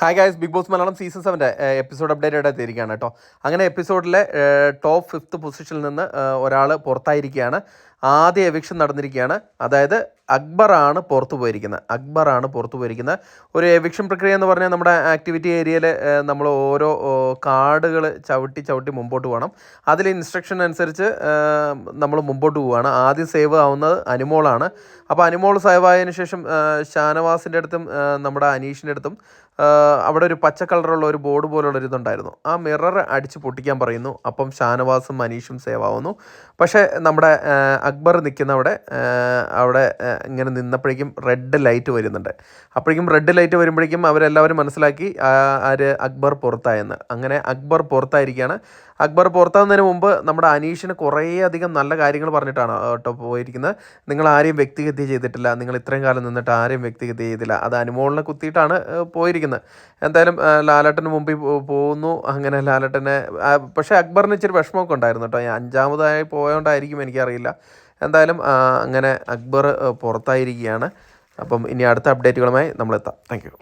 Hi guys, Bigg Boss Malayalam season 7 episode updated ആയിട്ടിരിക്കുകയാണ് കേട്ടോ. അങ്ങനെ എപ്പിസോഡിലെ ടോപ്പ് 5th പൊസിഷനിൽ നിന്ന് ഒരാൾ പുറത്തായിരിക്കുകയാണ്. ആദ്യ എവിക്ഷൻ നടന്നിരിക്കുകയാണ്. അതായത് അക്ബറാണ് പുറത്തു പോയിരിക്കുന്നത്. ഒരു എവിക്ഷൻ പ്രക്രിയ എന്ന് പറഞ്ഞാൽ നമ്മുടെ ആക്ടിവിറ്റി ഏരിയയിൽ നമ്മൾ ഓരോ കാർഡുകൾ ചവിട്ടി മുമ്പോട്ട് പോകണം. അതിൽ ഇൻസ്ട്രക്ഷൻ അനുസരിച്ച് നമ്മൾ മുമ്പോട്ട് പോവുകയാണ്. ആദ്യം സേവ് ആവുന്നത് അനുമോളാണ്. അപ്പോൾ അനുമോൾ സേവ് ആയതിനു ശേഷം ഷാനവാസിൻ്റെ അടുത്തും നമ്മുടെ അനീഷിൻ്റെ അടുത്തും അവിടെ ഒരു പച്ച കളറുള്ള ഒരു ബോർഡ് പോലുള്ളൊരു ഇതുണ്ടായിരുന്നു. ആ മിറർ അടിച്ച് പൊട്ടിക്കാൻ പറയുന്നു. അപ്പം ഷാനവാസും അനീഷും സേവ് ആവുന്നു. പക്ഷേ നമ്മുടെ അക്ബർ നിൽക്കുന്ന അവിടെ ഇങ്ങനെ നിന്നപ്പോഴേക്കും റെഡ് ലൈറ്റ് വരുന്നുണ്ട്. അപ്പോഴേക്കും റെഡ് ലൈറ്റ് വരുമ്പോഴേക്കും അവരെല്ലാവരും മനസ്സിലാക്കി ആര് അക്ബർ പുറത്തായെന്ന്. അങ്ങനെ അക്ബർ പുറത്തായിരിക്കുകയാണ്. അക്ബർ പുറത്താകുന്നതിന് മുമ്പ് നമ്മുടെ അനീഷിന് കുറേയധികം നല്ല കാര്യങ്ങൾ പറഞ്ഞിട്ടാണ് കേട്ടോ പോയിരിക്കുന്നത്. നിങ്ങൾ ആരെയും വ്യക്തിഹത്യ ചെയ്തിട്ടില്ല, നിങ്ങൾ ഇത്രയും കാലം നിന്നിട്ട് ആരെയും വ്യക്തിഹത്യ ചെയ്തില്ല. അത് അനുമോളിനെ കുത്തിയിട്ടാണ് പോയിരിക്കുന്നത്. എന്തായാലും ലാലേട്ടന് മുമ്പിൽ പോകുന്നു. അങ്ങനെ ലാലേട്ടനെ പക്ഷേ അക്ബറിന് ഇച്ചിരി വിഷമമൊക്കെ ഉണ്ടായിരുന്നു കേട്ടോ. 5ാമതായി പോയതുകൊണ്ടായിരിക്കും, എനിക്കറിയില്ല. എന്തായാലും അങ്ങനെ അക്ബർ പുറത്തായിരിക്കുകയാണ്. അപ്പം ഇനി അടുത്ത അപ്ഡേറ്റുകളുമായി നമ്മളെത്താം. Thank you.